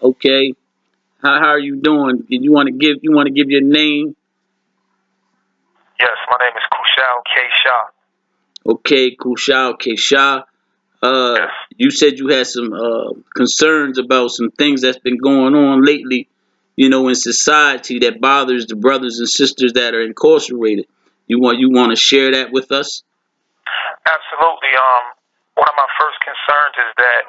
Okay. How are you doing? Did you want to give your name? Yes, my name is Kushal K. Shah. Okay, Kushal Kesha. Yes. You said you had some concerns about some things that's been going on lately, in society that bothers the brothers and sisters that are incarcerated. You want to share that with us? Absolutely. One of my first concerns is that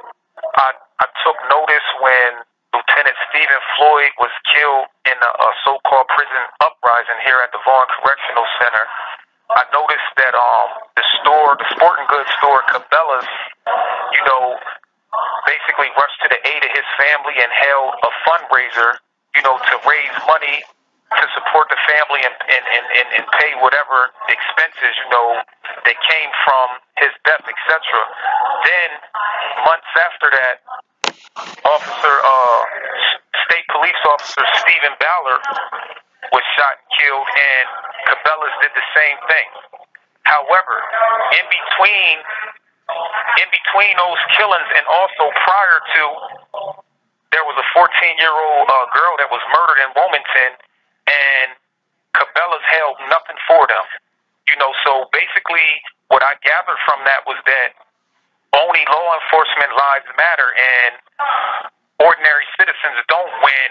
I took notice when Lieutenant Stephen Floyd was killed in a so-called prison uprising here at the Vaughn Correctional Center. I noticed that the sporting goods store, Cabela's, you know, basically rushed to the aid of his family and held a fundraiser, to raise money to support the family and pay whatever expenses, that came from his death, etc. Then, months after that, State Police Officer Stephen Ballard was shot and killed, and Cabela's did the same thing. However, in between in between those killings and also prior to, there was a 14-year-old girl that was murdered in Wilmington, and Cabela's held nothing for them. So basically what I gathered from that was that only law enforcement lives matter, and ordinary citizens don't when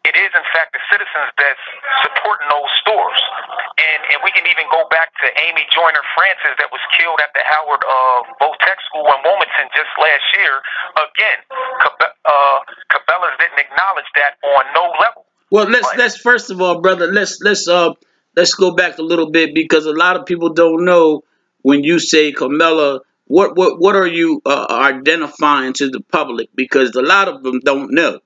it is in fact the citizens that's supporting those stores. And we can even go back to Amy Joyner Francis that was killed at the Howard Votech School in Wilmington just last year. Again, Cabela's didn't acknowledge that on no level. Well, let's first of all, brother, let's go back a little bit, because a lot of people don't know when you say Carmela, what are you identifying to the public, because a lot of them don't know.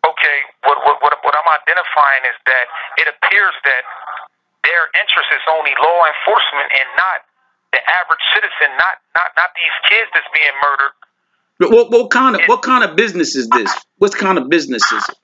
Okay, what I'm identifying is that it appears that their interest is only law enforcement and not the average citizen, not these kids that's being murdered. What kind of business is this? What kind of business is it?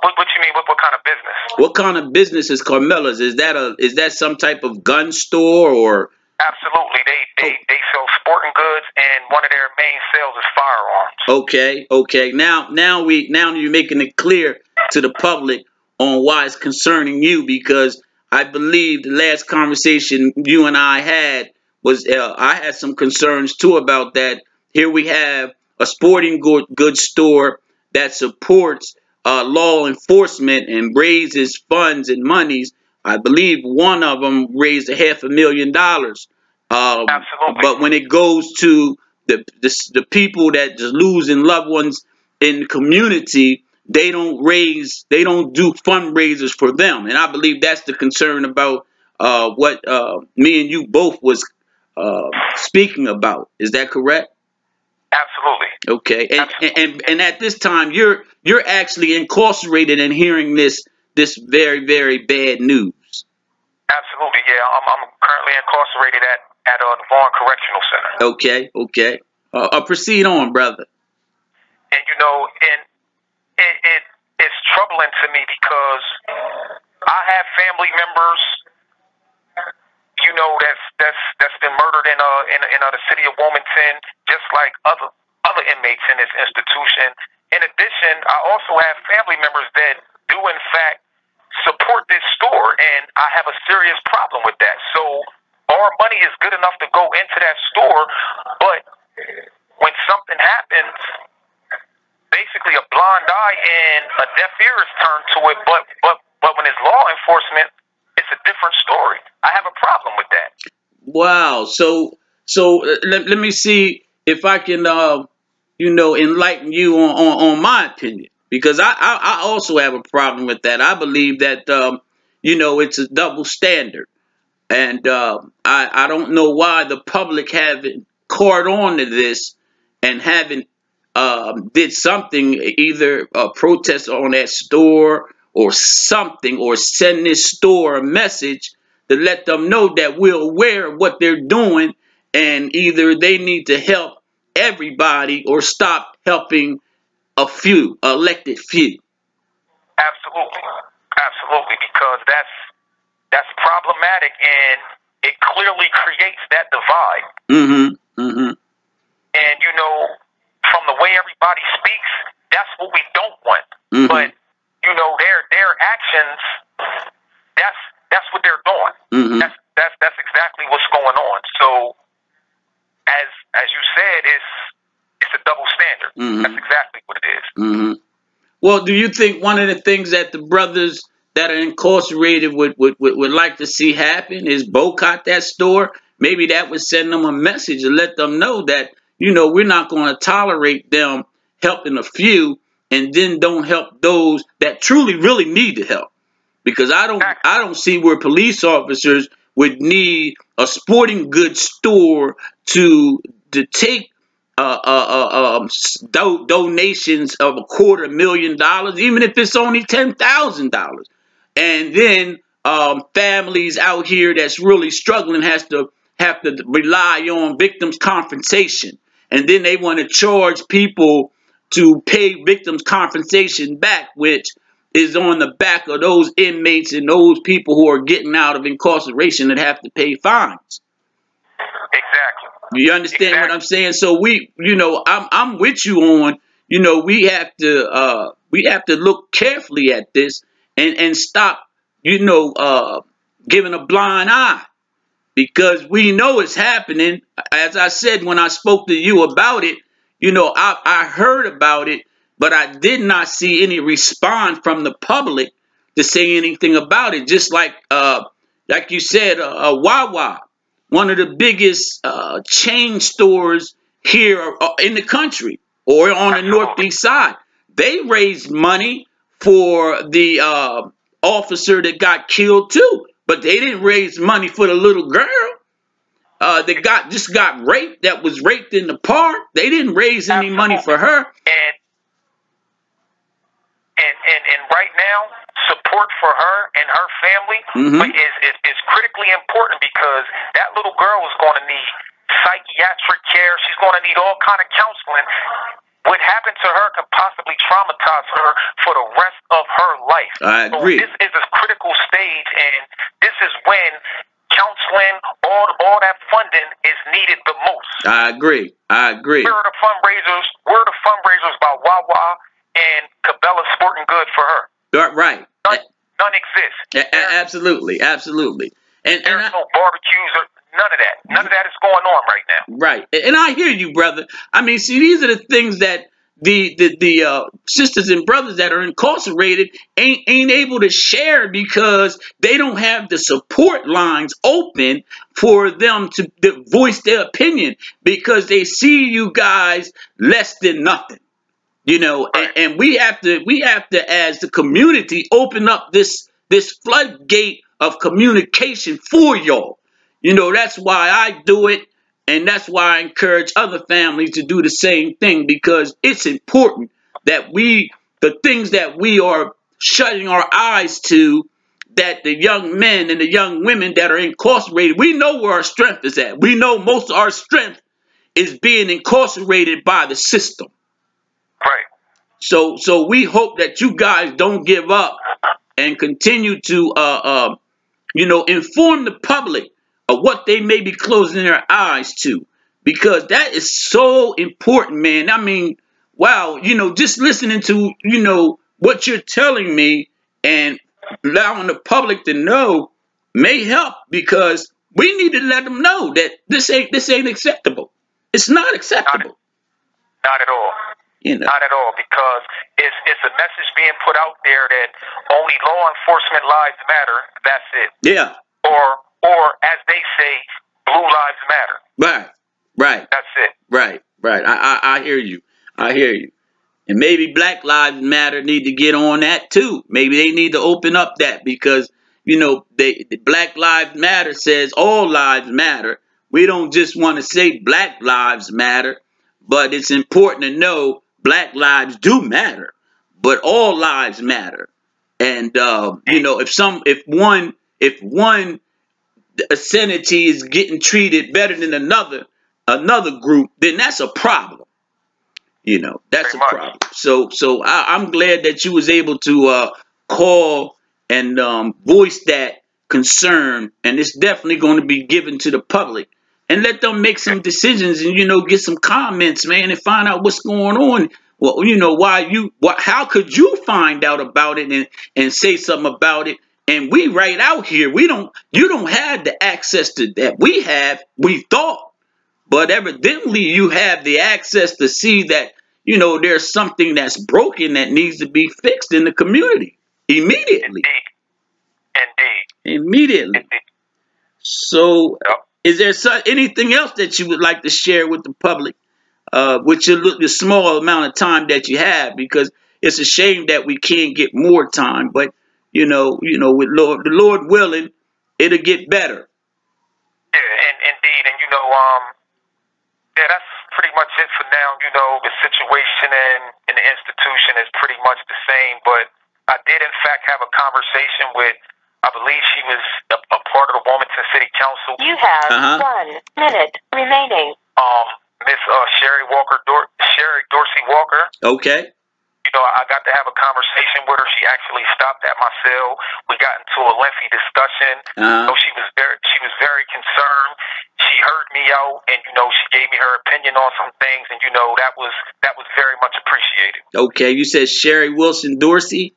What you mean? What kind of business? What kind of business is Carmela's? Is that some type of gun store or? Absolutely. They sell sporting goods, and one of their main sales is firearms. Okay. Now you're making it clear to the public on why it's concerning you, because I believe the last conversation you and I had was I had some concerns too about that. Here we have a sporting goods store that supports law enforcement and raises funds and monies. I believe one of them raised $500,000. Absolutely. But when it goes to the people that just losing loved ones in the community, they don't do fundraisers for them, and I believe that's the concern about what me and you both was speaking about. Is that correct? Absolutely. Okay, and Absolutely. and at this time, you're actually incarcerated and hearing this very, very bad news. Absolutely. Yeah, I'm currently incarcerated at the Vaughn Correctional Center. Okay. Proceed on, brother. And and it's troubling to me because I have family members, that's been murdered in the city of Wilmington, just like other inmates in this institution. In addition, I also have family members that do in fact support this store, and I have a serious problem with that. So our money is good enough to go into that store, but when something happens, basically a blind eye and a deaf ear is turned to it. But when it's law enforcement, it's a different story. I have a problem with that. Wow. So let me see if I can enlighten you on my opinion, because I also have a problem with that. I believe that it's a double standard, and I don't know why the public haven't caught on to this and haven't did something, either a protest on that store or something, or send this store a message to let them know that we're aware of what they're doing, and either they need to help everybody or stop helping a few, elected few. Absolutely, absolutely, because that's problematic, and it clearly creates that divide. Mm-hmm. Mm-hmm. And from the way everybody speaks, that's what we don't want. Mm-hmm. But you know, their actions, that's what they're doing. Mm-hmm. That's exactly what's going on. So as you said, it's a double standard. Mm-hmm. That's exactly what it is. Mm-hmm. Well, do you think one of the things that the brothers that are incarcerated would like to see happen is boycott that store? Maybe that would send them a message and let them know that, you know, we're not going to tolerate them helping a few and then don't help those that truly really need the help. Because I don't see where police officers would need a sporting goods store to take donations of $250,000, even if it's only $10,000, and then families out here that's really struggling have to rely on victims' compensation, and then they want to charge people to pay victims' compensation back, which is on the back of those inmates and those people who are getting out of incarceration that have to pay fines. Exactly. You understand what I'm saying? So I'm with you on, we have to look carefully at this and stop, giving a blind eye, because we know it's happening. As I said when I spoke to you about it, I heard about it, but I did not see any response from the public to say anything about it. Just like you said, Wawa, one of the biggest chain stores here in the country or on the Northeast side. They raised money for the officer that got killed too, but they didn't raise money for the little girl that just got raped, that was raped in the park. They didn't raise any money for her. And right now, support for her and her family is critically important, because that little girl is going to need psychiatric care. She's going to need all kind of counseling. What happened to her could possibly traumatize her for the rest of her life. I agree. So this is a critical stage, and this is when counseling, all that funding is needed the most. I agree. Where are the fundraisers? Where are the fundraisers by Wawa and Cabela's Sporting Goods for her? Right. None exist. Absolutely. And there's no barbecues or none of that. None of that is going on right now. Right. And I hear you, brother. I mean, see, these are the things that the sisters and brothers that are incarcerated ain't able to share, because they don't have the support lines open for them to voice their opinion, because they see you guys less than nothing. Right. And we have to, as the community, open up this floodgate of communication for y'all. That's why I do it, and that's why I encourage other families to do the same thing, because it's important that the things that we are shutting our eyes to, that the young men and the young women that are incarcerated, we know where our strength is at. We know most of our strength is being incarcerated by the system. Right. So we hope that you guys don't give up and continue to inform the public of what they may be closing their eyes to, because that is so important, man. I mean, wow, just listening to what you're telling me and allowing the public to know may help, because we need to let them know that this ain't acceptable. It's not acceptable. Not at all. Not at all, because it's a message being put out there that only law enforcement lives matter. That's it. Yeah. Or as they say, blue lives matter. Right. That's it. Right. I hear you. And maybe Black Lives Matter need to get on that too. Maybe they need to open up that, because the Black Lives Matter says all lives matter. We don't just want to say Black Lives Matter, but it's important to know Black lives do matter, but all lives matter. And if one vicinity is getting treated better than another group, then that's a problem. That's a problem. So I'm glad that you was able to call and voice that concern, and it's definitely going to be given to the public, and let them make some decisions and, you know, get some comments, man, and find out what's going on. Well, you know, how could you find out about it and say something about it? And we right out here, you don't have the access to that. We thought, but evidently you have the access to see that, you know, there's something that's broken that needs to be fixed in the community immediately. Immediately. Indeed. So, Yep. is there anything else that you would like to share with the public, with the small amount of time that you have? Because it's a shame that we can't get more time, but you know, with the Lord willing, it'll get better. Yeah, and indeed, and you know, yeah, that's pretty much it for now. You know, the situation in the institution is pretty much the same, but I did in fact have a conversation with, I believe she was a part of the Wilmington City Council. You have 1 minute remaining. Miss Sherry Dorsey Walker. Okay. You know, I got to have a conversation with her. She actually stopped at my cell. We got into a lengthy discussion. So she was very concerned. She heard me out, and you know, she gave me her opinion on some things, and you know, that was very much appreciated. Okay, you said Sherry Wilson Dorsey.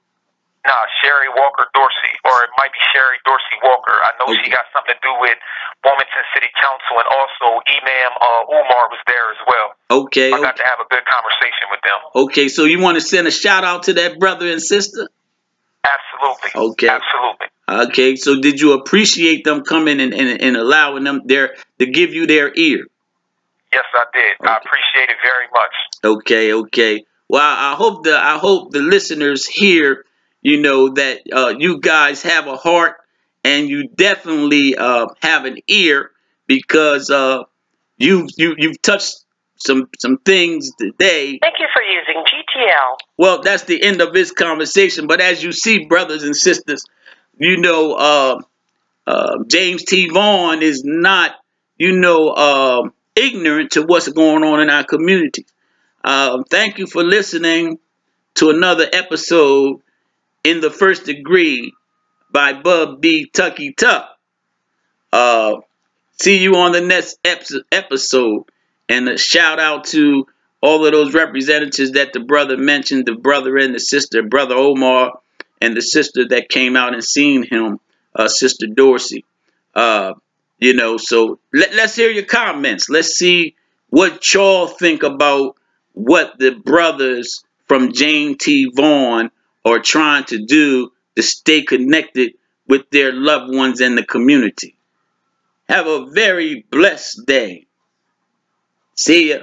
Nah, Sherry Walker Dorsey, or it might be Sherry Dorsey Walker. I know she got something to do with Wilmington City Council, and also Imam Umar was there as well. Okay. I got to have a good conversation with them. Okay, so you want to send a shout out to that brother and sister? Absolutely. Okay. Absolutely. Okay, so did you appreciate them coming and allowing them to give you their ear? Yes, I did. Okay. I appreciate it very much. Okay. Well, I hope the listeners hear, you know, that you guys have a heart and you definitely have an ear, because you've touched some things today. Thank you for using GTL. Well, that's the end of this conversation. But as you see, brothers and sisters, you know, James T. Vaughn is not, you know, ignorant to what's going on in our community. Thank you for listening to another episode in the First Degree by Bub B. Tucky Tuck. See you on the next episode. And a shout out to all of those representatives that the brother mentioned, the brother and the sister, Brother Omar, and the sister that came out and seen him, Sister Dorsey. You know, so let's hear your comments. Let's see what y'all think about what the brothers from James T. Vaughn are trying to do to stay connected with their loved ones in the community. Have a very blessed day. See ya.